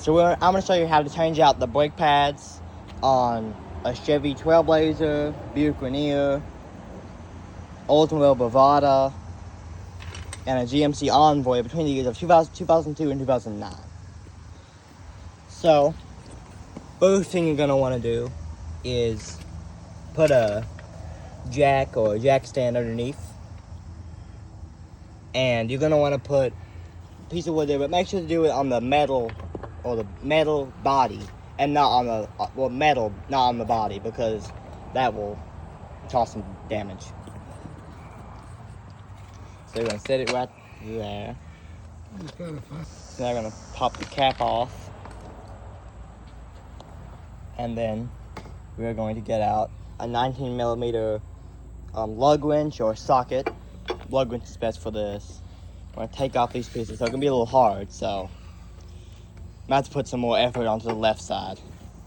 So I'm going to show you how to change out the brake pads on a Chevy Trailblazer, Buick Rainer, Oldsmobile Bravada, and a GMC Envoy between the years of 2002 and 2009. So, first thing you're going to want to do is put a jack or a jack stand underneath. And you're going to want to put a piece of wood there, but make sure to do it on the metal or the metal body and not on the, metal, not on the body, because that will cause some damage. So you're going to set it right there. So now I'm going to pop the cap off. And then we're going to get out a 19mm lug wrench or socket. Lug wrench is best for this. I'm going to take off these pieces, so it's going to be a little hard, so I'm going to have to put some more effort onto the left side.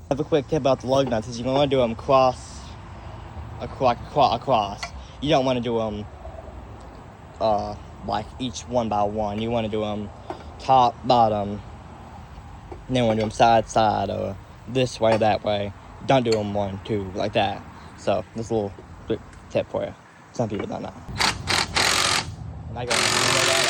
I have a quick tip about the lug nuts is you want to do them across. You don't want to do them like each one by one. You want to do them top, bottom, and then want to do them side, side, or this way, that way. Don't do them 1, 2, like that. So, this a little quick tip for you. Some people don't know. And I go that out.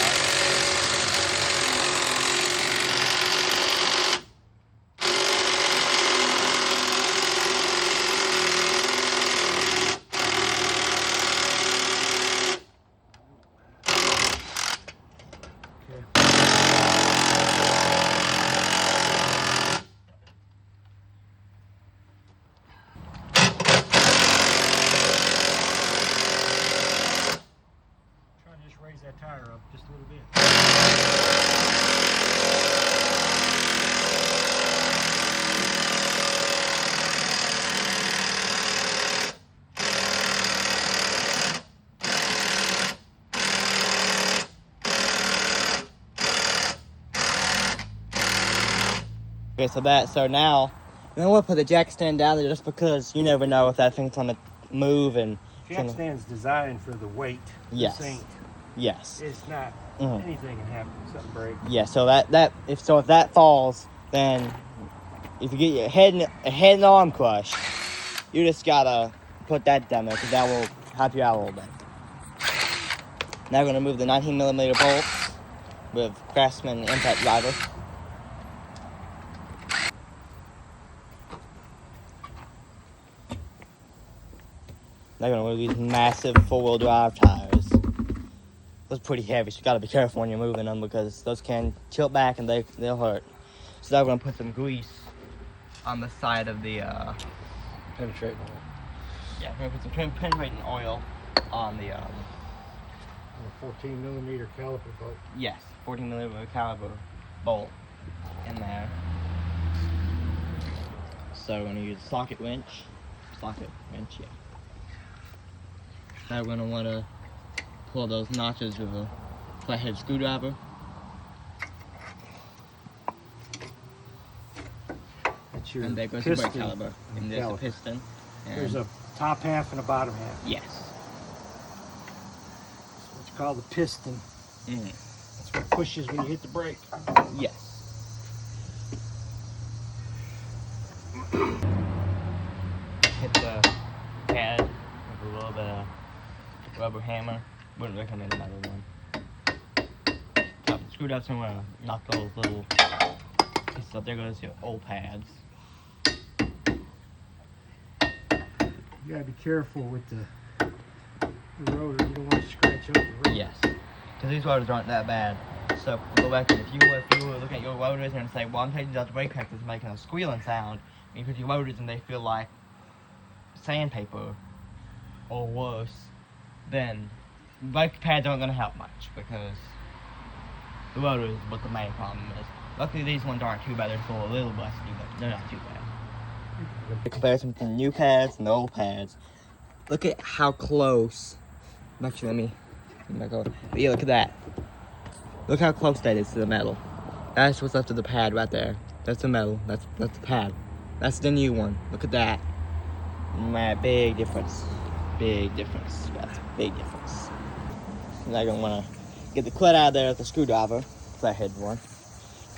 Raise that tire up just a little bit. Okay, so now, you know what, put the jack stand down there just because you never know if that thing's gonna move and... Jack stand's designed for the weight. Yes. This ain't. Yes. It's not. Anything can happen. Something break. Yeah, so if that falls, then if you get your head and arm crushed, you just gotta put that down there because that will help you out a little bit. Now we're gonna move the 19mm bolts with Craftsman impact driver. Now we're gonna move these massive 4-wheel drive tires. Those are pretty heavy, so you gotta be careful when you're moving them because those can tilt back and they'll hurt. So now we're gonna put some grease on the side of the Penetrating oil. Yeah, we're gonna put some penetrating oil on the On a 14mm caliper bolt. yes, 14mm caliber bolt in there. So we're gonna use a socket wrench, yeah. Now we're gonna wanna pull those notches with a flathead screwdriver. That's your And there goes the brake caliper. And there's the piston. And there's a top half and a bottom half. yes. That's what you call the piston. That's what pushes when you hit the brake. Yes. Hit the pad with a little bit of rubber hammer. Wouldn't recommend another one. Screwed up somewhere, knock those little pieces up. There goes your old pads. You gotta be careful with the rotor. You don't want to scratch up the rotor. Yes, because these rotors aren't that bad. So go back and if you were looking at your rotors and say, well, I'm taking out the brake pads, it's making a squealing sound. And you put your rotors and they feel like sandpaper or worse, then brake pads aren't going to help much because the rotor is what the main problem is. Luckily these ones aren't too bad, they're still a little busty, but they're not too bad. The comparison between the new pads and the old pads. Look at how close. Actually, let me go. But yeah, look at that. Look how close that is to the metal. That's what's left of the pad right there. That's the metal. That's the pad. That's the new one. Look at that. Man, big difference. Big difference. That's a big difference. Now you're gonna wanna get the quid out of there with the screwdriver, flathead one.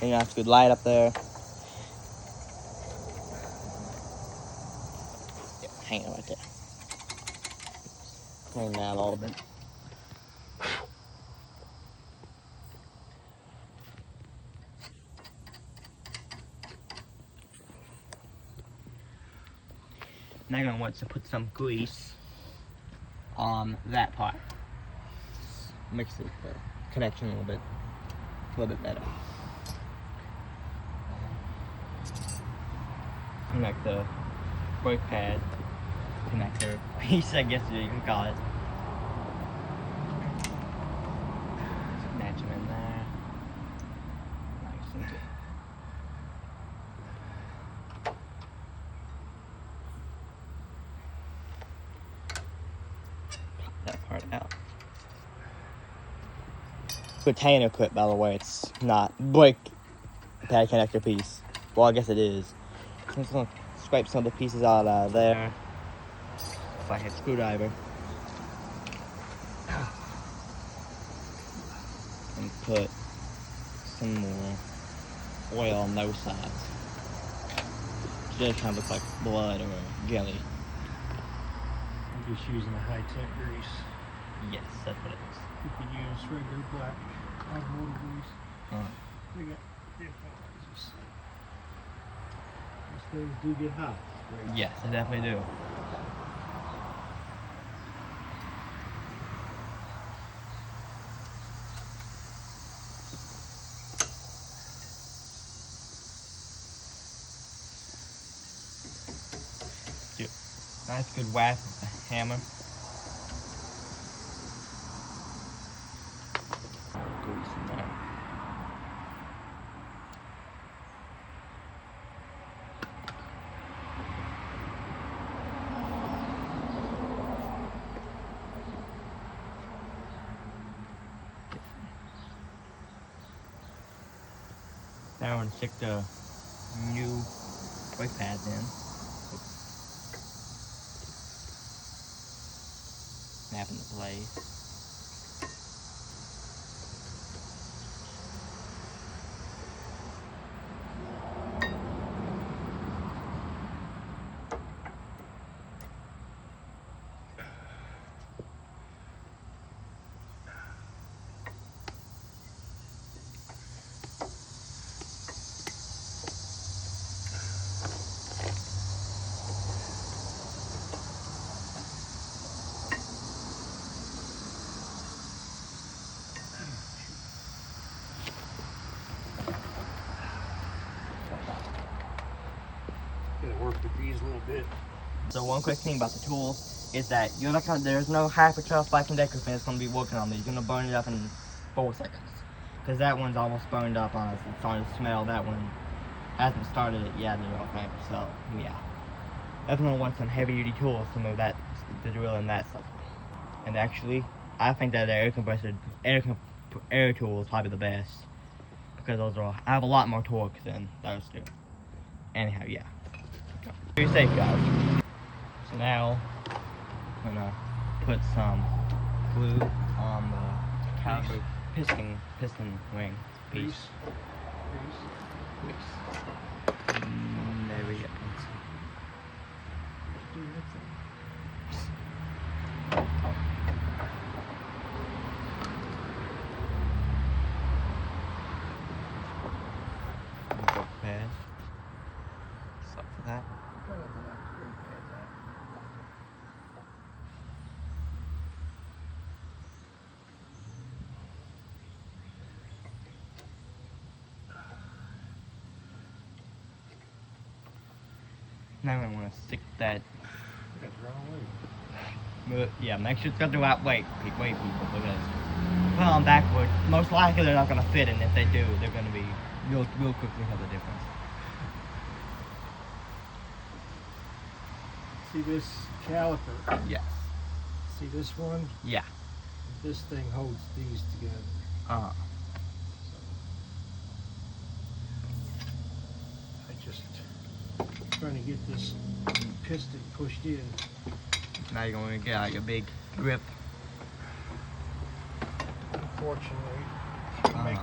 And you have to light up there. hanging right there. Clean that a little bit. Now you're gonna want to put some grease on that part. Makes the connection a little bit better. Connect the brake pad connector piece, I guess you can call it. Match them in there. Nice and good. Pop that part out. Retainer clip, by the way, it's not brake pad connector piece. Well, I guess it is. I'm just gonna scrape some of the pieces out of there. If I had a screwdriver. And put some more oil on those sides. It just kind of looks like blood or jelly. I'm just using a high-tech grease. Yes, that's what it is. You can use regular black automotive grease. They got different ones. These things do get hot. Yes, they definitely do. Nice good whack with the hammer. Grease in there. Now I'm gonna stick the new brake pads in. Snap into place. Gotta work with these a little bit. So one quick thing about the tool is that you're not gonna, there's no hyper-tough Black & Decker fan that's gonna be working on these. You're gonna burn it up in 4 seconds. Because that one's almost burned up on us. It's starting to smell. That one hasn't started it yet in your favor. So yeah, definitely want some heavy-duty tools to move that, the drill in that stuff. And actually, I think that the air tool is probably the best because those are, I have a lot more torque than those do. Anyhow, yeah. Be safe, guys. So now, I'm gonna put some glue on the caliper piston ring piece. Grease. There we go. Pad. Stop for that. Now I want to stick that. That's the wrong way. Yeah, make sure it's got the right weight. Wait, people, because put on backward. Most likely they're not going to fit, and if they do, they're going to be real quickly have the difference. See this caliper? Yes. See this one? Yeah. This thing holds these together. Uh-huh. I just trying to get this piston pushed in. Now you're going to get out your big grip. Unfortunately, it'll make me.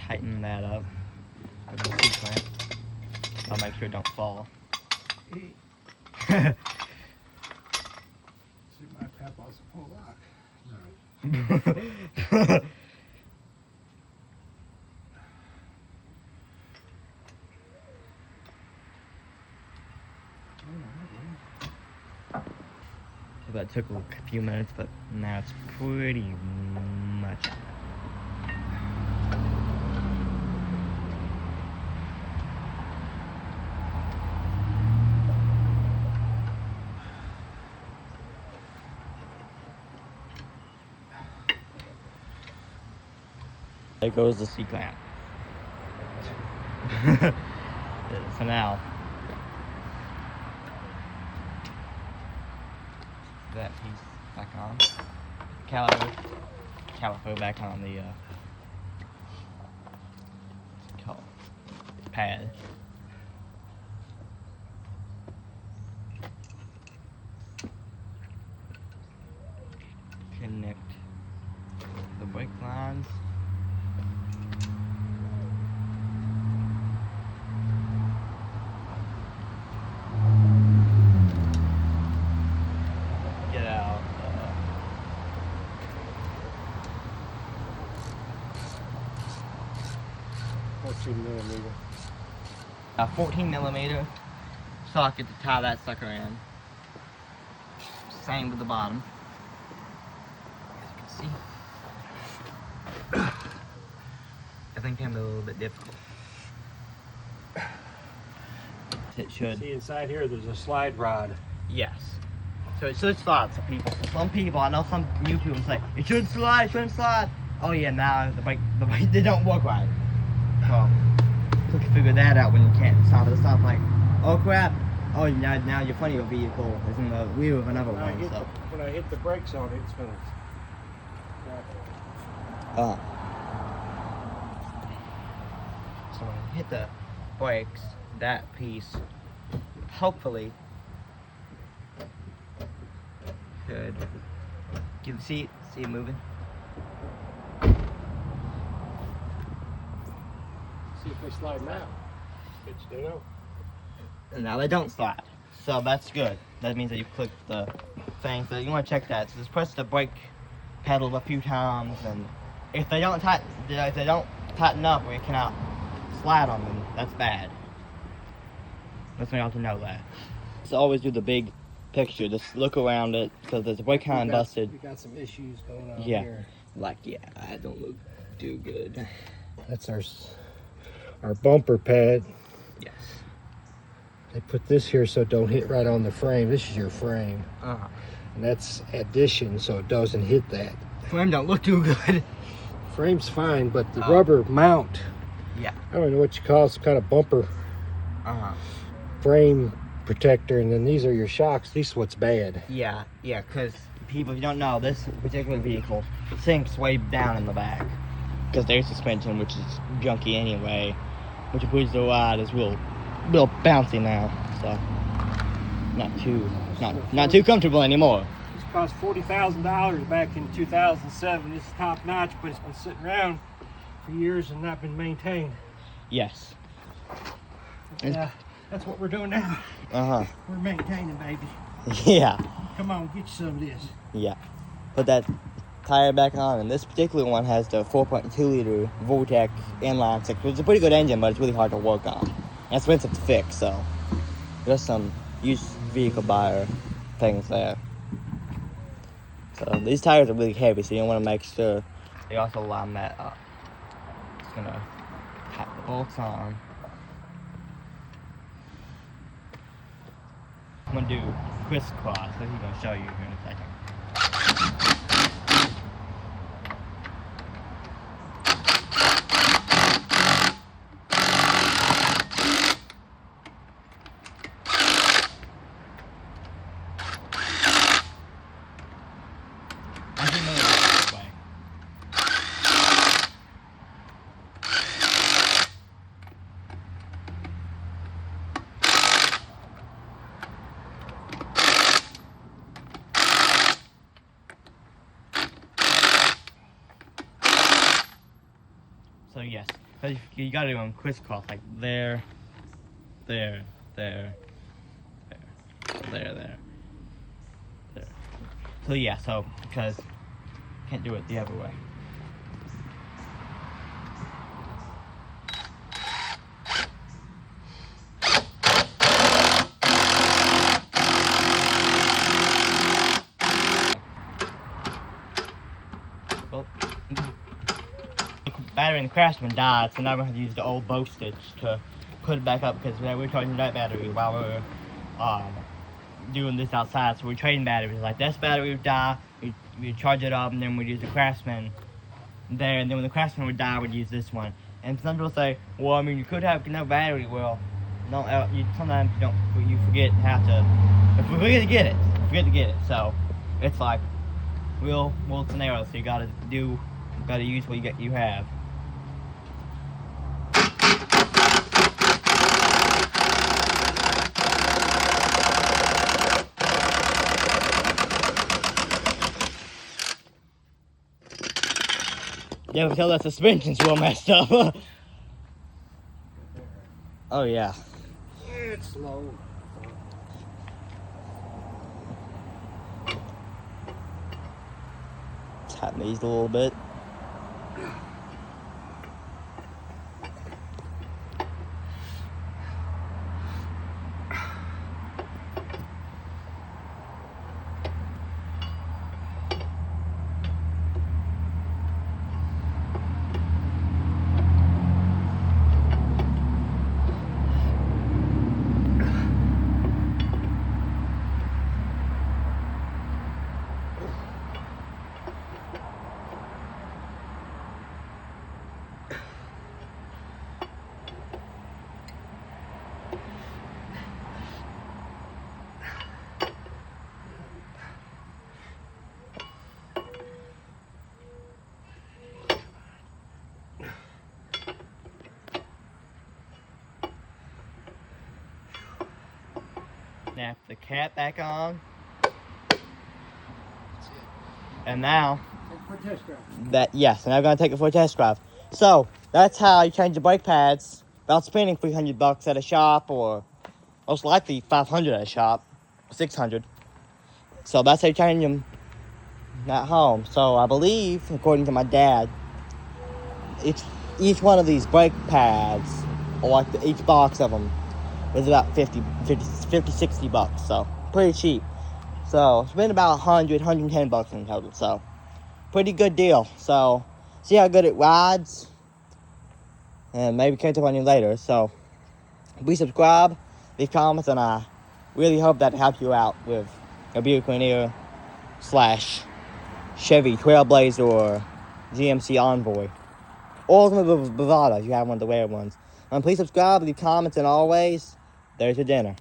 Tighten that up with the C-clamp. I'll make sure it don't fall. See, my papa's a Polak. No. That took a few minutes, but now it's pretty much. There goes the C-clamp. For now. That piece back on. Caliper back on the pad. Connect the brake lines. Get out. 14 millimeter. A 14 millimeter socket to tie that sucker in. Same with the bottom. As you can see. Everything can be a little bit difficult. It should. See inside here, there's a slide rod. Yes. So it should slide. Some people, I know some new people say, it shouldn't slide, it shouldn't slide. Oh yeah, now the bike, they don't work right. So, you can figure that out when you can't stop at the stop like, oh crap, oh now your front of your vehicle is in the wheel of another one, so. When I hit the brakes on it, it's gonna. So when you hit the brakes, that piece, hopefully, should, see it moving? See if they slide now. They don't. And now they don't slide. So that's good. That means that you click the thing. So you want to check that. So just press the brake pedal a few times, and if they don't tighten up or you cannot slide on them, that's bad. That's why you have to know that. So always do the big picture. Just look around it because there's a brake kind of busted. We got some issues going on Yeah. here. Like I don't look too good. That's our bumper pad. Yes. They put this here so it don't hit right on the frame. This is your frame. And that's addition so it doesn't hit that. Frame don't look too good. Frame's fine, but the rubber mount. Yeah. I don't know what you call it. It's kind of bumper frame protector, and then these are your shocks. This is what's bad. Yeah, because people, if you don't know, this particular vehicle sinks way down in the back because their suspension, which is junky anyway, which includes the ride, is real bouncy now, so not too comfortable anymore. This cost $40,000 back in 2007. This is top notch, but it's been sitting around for years and not been maintained. Yes. Yeah, that's what we're doing now. We're maintaining, baby. Yeah. Come on, get you some of this. Yeah. Put that tire back on, and this particular one has the 4.2 liter Vortec inline six, which is a pretty good engine, but it's really hard to work on. And expensive to fix, so there's some used vehicle buyer things there. So these tires are really heavy, so you want to make sure they also line that up. Just gonna tap the bolts on. I'm gonna do crisscross. That's what I'm gonna show you here in a second. So yes, so you gotta do them crisscross like there, there, there, there. So yeah, because can't do it the other way. Well, battery in the Craftsman died, so now we're going to use the old bow stitch to put it back up, because we were charging that battery while we were doing this outside. So we're trading batteries. Like this battery would die, we charge it up, and then we'd use the Craftsman there, and then when the Craftsman would die, we'd use this one. And some people say, well, I mean, you could have no battery. Well, no, sometimes you forget how to, if we forget to get it, so it's like real scenario, so you gotta use what you have. Yeah, we tell that suspension's real messed up. Oh yeah. It's slow. Tighten these a little bit. Snap the cap back on. And now, and now we're gonna take it for a test drive. So that's how you change the brake pads without spending $300 at a shop, or most likely $500 at a shop, $600. So that's how you change them at home. So I believe, according to my dad, each one of these brake pads, or like each box of them, is about 50, 60 bucks. So pretty cheap. So it's been about 110 bucks in total. So pretty good deal. So see how good it rides, and maybe catch up on you later. So please subscribe, leave comments, and I really hope that helps you out with a Buick Rainer / Chevy Trailblazer or GMC Envoy. Oldsmobile Bravada if you have one of the rare ones. And please subscribe, leave comments, and always, there's your dinner.